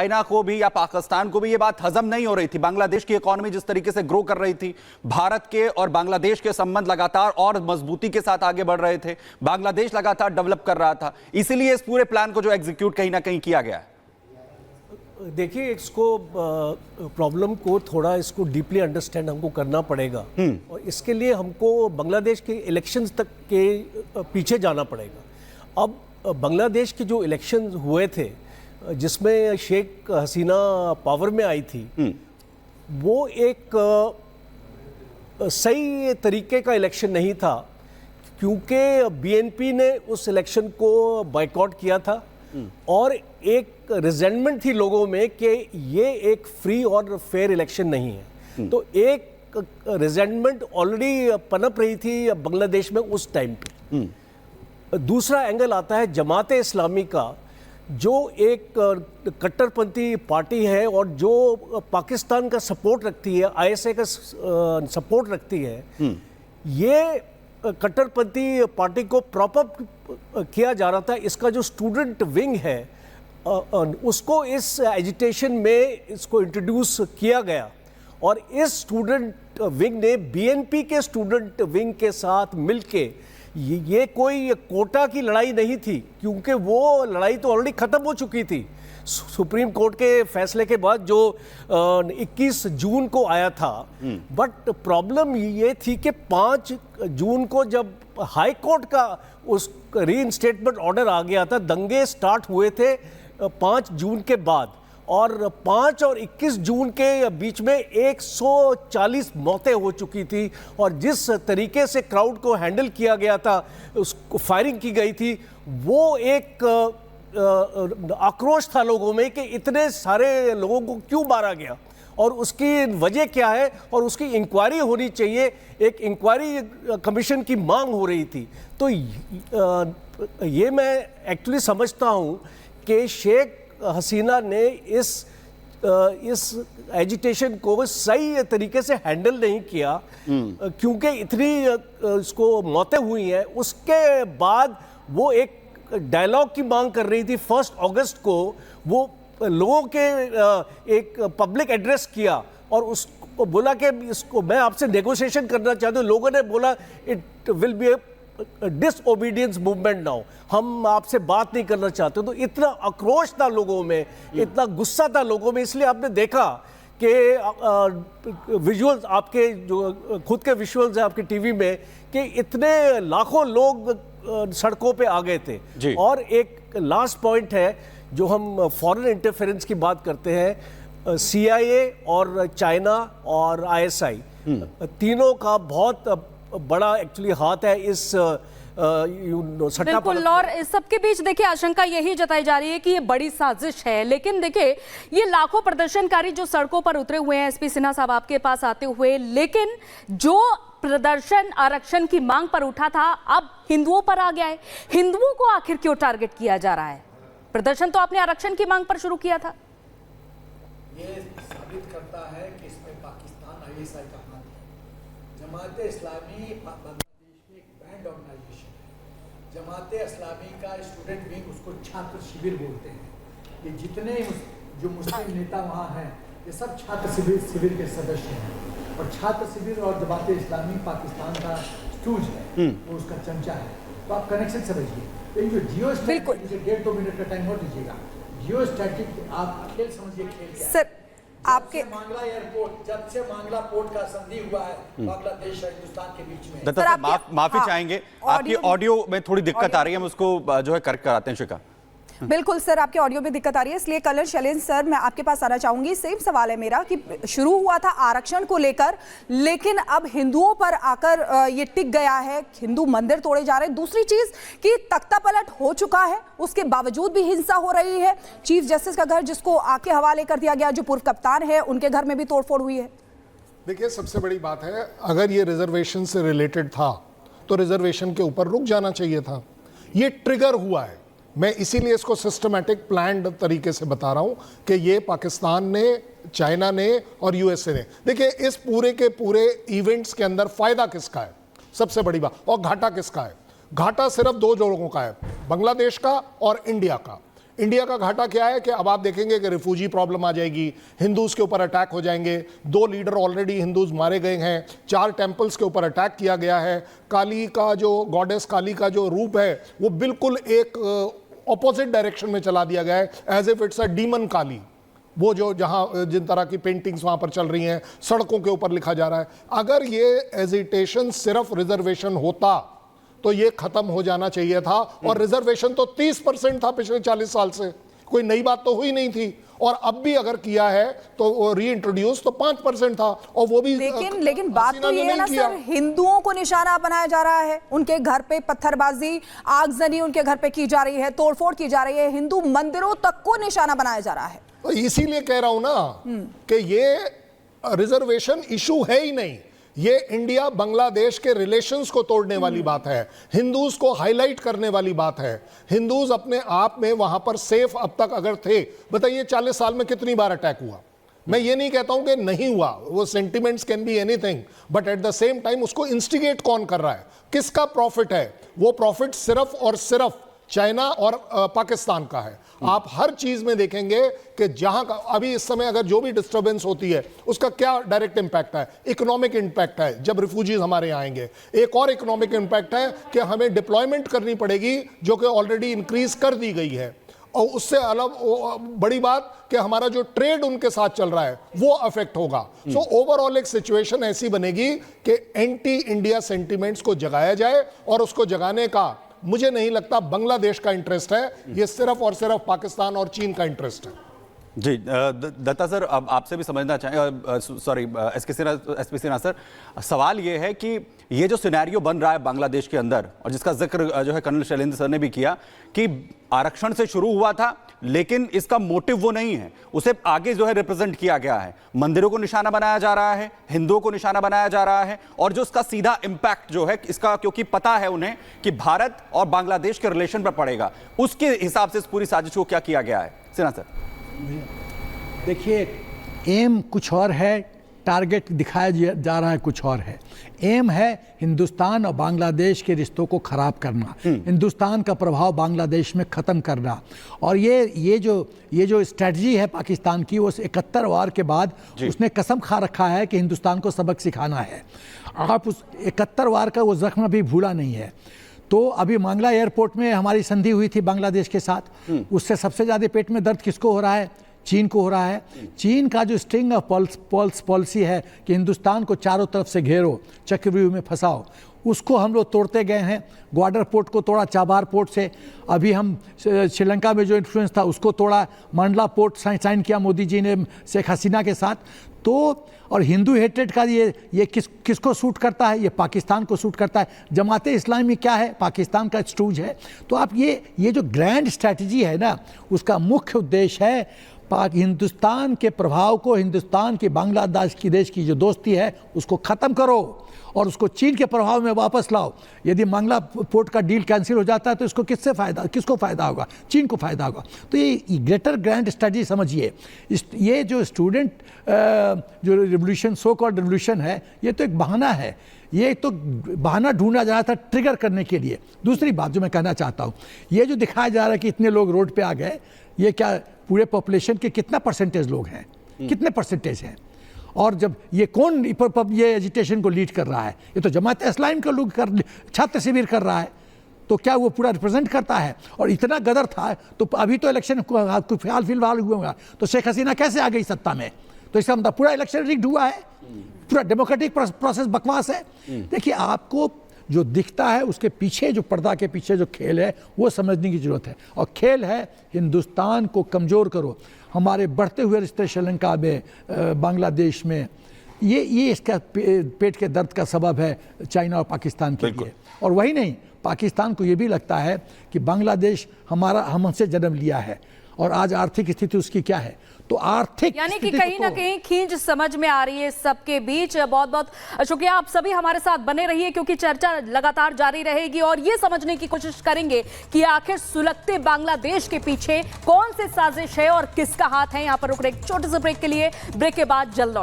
China को भी या पाकिस्तान को भी ये बात हजम नहीं हो रही थी। बांग्लादेश की इकोनॉमी जिस तरीके से ग्रो कर रही थी, भारत के और बांग्लादेश के संबंध लगातार और मजबूती के साथ आगे बढ़ रहे थे, बांग्लादेश लगातार डेवलप कर रहा था, इसीलिए इस पूरे प्लान को जो एग्जीक्यूट कहीं ना कहीं किया गया है। देखिए, इसको प्रॉब्लम को थोड़ा इसको डीपली अंडरस्टैंड हमको करना पड़ेगा और इसके लिए हमको बांग्लादेश के इलेक्शंस तक के पीछे जाना पड़ेगा। अब बांग्लादेश के जो इलेक्शंस हुए थे जिसमें शेख हसीना पावर में आई थी, वो एक सही तरीके का इलेक्शन नहीं था क्योंकि बीएनपी ने उस इलेक्शन को बॉयकॉट किया था और एक रिजेंटमेंट थी लोगों में कि ये एक फ्री और फेयर इलेक्शन नहीं है। तो एक रिजेंटमेंट ऑलरेडी पनप रही थी बांग्लादेश में उस टाइम पे। दूसरा एंगल आता है जमाते इस्लामी का, जो एक कट्टरपंथी पार्टी है और जो पाकिस्तान का सपोर्ट रखती है, आईएसआई का सपोर्ट रखती है। ये कट्टरपंथी पार्टी को प्रॉप अप किया जा रहा था। इसका जो स्टूडेंट विंग है उसको इस एजिटेशन में इसको इंट्रोड्यूस किया गया और इस स्टूडेंट विंग ने बीएनपी के स्टूडेंट विंग के साथ मिलके ये कोई कोटा की लड़ाई नहीं थी क्योंकि वो लड़ाई तो ऑलरेडी ख़त्म हो चुकी थी सुप्रीम कोर्ट के फैसले के बाद जो 21 जून को आया था। बट प्रॉब्लम ये थी कि 5 जून को जब हाई कोर्ट का उस रीइंस्टेटमेंट ऑर्डर आ गया था, दंगे स्टार्ट हुए थे 5 जून के बाद और 5 और 21 जून के बीच में 140 मौतें हो चुकी थी और जिस तरीके से क्राउड को हैंडल किया गया था, उसको फायरिंग की गई थी, वो एक आक्रोश था लोगों में कि इतने सारे लोगों को क्यों मारा गया और उसकी वजह क्या है और उसकी इंक्वायरी होनी चाहिए। एक इंक्वायरी कमीशन की मांग हो रही थी। तो ये मैं एक्चुअली समझता हूँ कि शेख हसीना ने इस एजिटेशन को सही तरीके से हैंडल नहीं किया क्योंकि इतनी इसको मौतें हुई हैं। उसके बाद वो एक डायलॉग की मांग कर रही थी। 1 अगस्त को वो लोगों के एक पब्लिक एड्रेस किया और उसको बोला कि इसको मैं आपसे नेगोशिएशन करना चाहता हूँ। लोगों ने बोला it will be disobedience movement now, हम आपसे बात नहीं करना चाहते। तो इतना आक्रोश था लोगों में, इतना गुस्सा था लोगों में। इसलिए आपने देखा कि विजुअल्स आपके जो खुद के विजुअल्स हैं आपकी टीवी में कि इतने लाखों लोग सड़कों पे आ गए थे। और एक लास्ट पॉइंट है, जो हम फॉरेन इंटरफेरेंस की बात करते हैं, CIA और चाइना और ISI तीनों का बहुत बड़ा एक्चुअली हाथ है इस बिल्कुल। और इस सबके बीच देखिए आशंका यही जताई जा रही है कि ये बड़ी साजिश है। लेकिन देखिए, ये लाखों प्रदर्शनकारी जो सड़कों पर उतरे हुए हैं, SP सिन्हा साहब आपके पास आते हुए, लेकिन जो प्रदर्शन आरक्षण की मांग पर उठा था अब हिंदुओं पर आ गया है। हिंदुओं को आखिर क्यों टारगेट किया जा रहा है? प्रदर्शन तो आपने आरक्षण की मांग पर शुरू किया था। ये साबित करता है कि इसमें पाकिस्तान ISI का हाथ है। जमाते इस्लामी बांग्लादेश में एक बैंड ऑर्गेनाइजेशन है। जमाते इस्लामी का स्टूडेंट विंग, उसको छात्र शिविर बोलते हैं। ये जितने जो मुस्लिम नेता वहाँ हैं, ये सब छात्र शिविर के सदस्य हैं और छात्र शिविर और जमाते इस्लामी पाकिस्तान का स्टूज है, वो उसका चमचा है। तो आप कनेक्शन समझिए। ये जो जियो स्टैटिक, 1.5-2 मिनट का टाइम और दीजिएगा। जियो स्टैटिक आप खेल समझिए, खेल क्या सर आपके मांगला एयरपोर्ट, जब से मांगला पोर्ट का संधि हुआ है बांग्लादेश और हिंदुस्तान के बीच में। दत्ता साहब माफी चाहेंगे, आपकी ऑडियो में थोड़ी दिक्कत आ रही है, हम उसको जो है करेक्ट कराते हैं। शिखा, बिल्कुल सर, आपके ऑडियो में दिक्कत आ रही है, इसलिए कलर शैलेंद्र सर मैं आपके पास आना चाहूंगी। सेम सवाल है मेरा कि शुरू हुआ था आरक्षण को लेकर, लेकिन अब हिंदुओं पर आकर ये टिक गया है, हिंदू मंदिर तोड़े जा रहे हैं। दूसरी चीज कि तख्ता पलट हो चुका है, उसके बावजूद भी हिंसा हो रही है। चीफ जस्टिस का घर जिसको आके हवाले कर दिया गया, जो पूर्व कप्तान है, उनके घर में भी तोड़फोड़ हुई है। देखिए, सबसे बड़ी बात है, अगर ये रिजर्वेशन से रिलेटेड था तो रिजर्वेशन के ऊपर रुक जाना चाहिए था। ये ट्रिगर हुआ है। मैं इसीलिए इसको सिस्टमैटिक प्लान्ड तरीके से बता रहा हूं कि ये पाकिस्तान ने, चाइना ने और USA ने, देखिए इस पूरे के पूरे इवेंट्स के अंदर फायदा किसका है? सबसे बड़ी बात। और घाटा किसका है? घाटा सिर्फ 2 लोगों का है, बांग्लादेश का और इंडिया का। इंडिया का घाटा क्या है कि अब आप देखेंगे कि रिफ्यूजी प्रॉब्लम आ जाएगी, हिंदूज के ऊपर अटैक हो जाएंगे, 2 लीडर ऑलरेडी हिंदूज मारे गए हैं, 4 टेम्पल्स के ऊपर अटैक किया गया है, काली का जो गॉडेस काली का जो रूप है वो बिल्कुल एक ऑपोजिट डायरेक्शन में चला दिया गया है, as if it's a demon Kali. वो जो जहां जिन तरह की पेंटिंग्स वहां पर चल रही हैं, सड़कों के ऊपर लिखा जा रहा है। अगर ये एजिटेशन सिर्फ रिजर्वेशन होता तो ये खत्म हो जाना चाहिए था, और रिजर्वेशन तो 30% था पिछले 40 साल से, कोई नई बात तो हुई नहीं थी। और अब भी अगर किया है तो री इंट्रोड्यूस तो 5% था, और वो भी लेकिन बात तो ये है ना सर, हिंदुओं को निशाना बनाया जा रहा है, उनके घर पे पत्थरबाजी, आगजनी उनके घर पे की जा रही है, तोड़फोड़ की जा रही है, हिंदू मंदिरों तक को निशाना बनाया जा रहा है। तो इसीलिए कह रहा हूं ना कि ये रिजर्वेशन इशू है ही नहीं, ये इंडिया बांग्लादेश के रिलेशंस को तोड़ने वाली बात है, हिंदूज को हाईलाइट करने वाली बात है। हिंदूज अपने आप में वहां पर सेफ अब तक अगर थे, बताइए 40 साल में कितनी बार अटैक हुआ। मैं ये नहीं कहता हूं कि नहीं हुआ, वो sentiments can be anything, but at the same time उसको इंस्टिगेट कौन कर रहा है, किसका प्रॉफिट है? वो प्रॉफिट सिर्फ और सिर्फ चाइना और पाकिस्तान का है। आप हर चीज में देखेंगे कि जहां का अभी इस समय अगर जो भी डिस्टर्बेंस होती है उसका क्या डायरेक्ट इंपैक्ट है? इकोनॉमिक इंपैक्ट है, जब रिफ्यूजीज हमारे यहाँ आएंगे। एक और इकोनॉमिक इंपैक्ट है कि हमें डिप्लॉयमेंट करनी पड़ेगी, जो कि ऑलरेडी इंक्रीज कर दी गई है। और उससे अलग बड़ी बात कि हमारा जो ट्रेड उनके साथ चल रहा है वो अफेक्ट होगा। सो ओवरऑल एक सिचुएशन ऐसी बनेगी कि एंटी इंडिया सेंटिमेंट्स को जगाया जाए, और उसको जगाने का मुझे नहीं लगता बांग्लादेश का इंटरेस्ट है, ये सिर्फ और सिर्फ पाकिस्तान और चीन का इंटरेस्ट है। जी दत्ता सर, अब आपसे भी समझना चाहें, सॉरी एसपी सिन्हा सर, सवाल ये है कि ये जो सिनेरियो बन रहा है बांग्लादेश के अंदर, और जिसका जिक्र जो है कर्नल शैलेंद्र सर ने भी किया कि आरक्षण से शुरू हुआ था, लेकिन इसका मोटिव वो नहीं है, उसे आगे जो है रिप्रेजेंट किया गया है, मंदिरों को निशाना बनाया जा रहा है, हिंदुओं को निशाना बनाया जा रहा है, और जो इसका सीधा इंपैक्ट जो है इसका, क्योंकि पता है उन्हें कि भारत और बांग्लादेश के रिलेशन पर पड़ेगा, उसके हिसाब से इस पूरी साजिश को क्या किया गया है? सिन्हा सर देखिए, एम कुछ और है, टारगेट दिखाया जा रहा है कुछ और है। एम है हिंदुस्तान और बांग्लादेश के रिश्तों को खराब करना, हिंदुस्तान का प्रभाव बांग्लादेश में ख़त्म करना। और ये जो स्ट्रेटजी है पाकिस्तान की, वो 71 वार के बाद उसने कसम खा रखा है कि हिंदुस्तान को सबक सिखाना है। आप उस 71 वार का वो जख्म अभी भूला नहीं है। तो अभी मांगला एयरपोर्ट में हमारी संधि हुई थी बांग्लादेश के साथ, उससे सबसे ज़्यादा पेट में दर्द किसको हो रहा है? चीन को हो रहा है। चीन का जो स्ट्रिंग ऑफ पॉलिसी है कि हिंदुस्तान को चारों तरफ से घेरो, चक्रव्यूह में फंसाओ, उसको हम लोग तोड़ते गए हैं। ग्वाडर पोर्ट को तोड़ा, चाबार पोर्ट से, अभी हम श्रीलंका में जो इन्फ्लुएंस था उसको तोड़ा, मंडला पोर्ट साइन किया मोदी जी ने शेख हसीना के साथ। तो और हिंदू हेट्रेड का ये किसको सूट करता है? ये पाकिस्तान को सूट करता है। जमाते इस्लामी क्या है? पाकिस्तान का स्टूज है। तो आप ये जो ग्रैंड स्ट्रैटेजी है ना, उसका मुख्य उद्देश्य है हिंदुस्तान के प्रभाव को, हिंदुस्तान की बांग्लादेश की देश की जो दोस्ती है उसको ख़त्म करो और उसको चीन के प्रभाव में वापस लाओ। यदि मांगला पोर्ट का डील कैंसिल हो जाता है तो इसको किसको फ़ायदा होगा? चीन को फ़ायदा होगा। तो ये ग्रेटर ग्रैंड स्ट्रेटजी समझिए। ये जो स्टूडेंट जो रिवोल्यूशन, सो कॉल्ड रिवोल्यूशन है, ये तो एक बहाना है, ये तो बहाना ढूंढा जा रहा था ट्रिगर करने के लिए। दूसरी बात जो मैं कहना चाहता हूँ, ये जो दिखाया जा रहा है कि इतने लोग रोड पे आ गए, ये क्या पूरे पॉपुलेशन के कितना परसेंटेज लोग हैं? कितने परसेंटेज हैं? और जब ये कौन ये एजिटेशन को लीड कर रहा है? ये तो जमात इस्लाम के लोग छात्र शिविर कर रहा है। तो क्या वो पूरा रिप्रेजेंट करता है? और इतना गदर था तो अभी तो इलेक्शन फिलहाल हुआ, तो शेख हसीना कैसे आ गई सत्ता में? तो इसका मतलब पूरा इलेक्शन रिग्ड हुआ है, पूरा डेमोक्रेटिक प्रोसेस बकवास है। देखिए, आपको जो दिखता है उसके पीछे, जो पर्दा के पीछे जो खेल है, वो समझने की जरूरत है। और खेल है हिंदुस्तान को कमज़ोर करो। हमारे बढ़ते हुए रिश्ते श्रीलंका में, बांग्लादेश में, ये इसका पेट के दर्द का सबब है चाइना और पाकिस्तान के लिए। और वही नहीं, पाकिस्तान को ये भी लगता है कि बांग्लादेश हमसे जन्म लिया है, और आज आर्थिक स्थिति उसकी क्या है? तो आर्थिक यानी कि कहीं ना कहीं खींच समझ में आ रही है सबके बीच। बहुत बहुत शुक्रिया, आप सभी हमारे साथ बने रहिए क्योंकि चर्चा लगातार जारी रहेगी और ये समझने की कोशिश करेंगे कि आखिर सुलगते बांग्लादेश के पीछे कौन से साजिश है और किसका हाथ है। यहाँ पर रुक रहे एक छोटे से ब्रेक के लिए, ब्रेक के बाद जल्द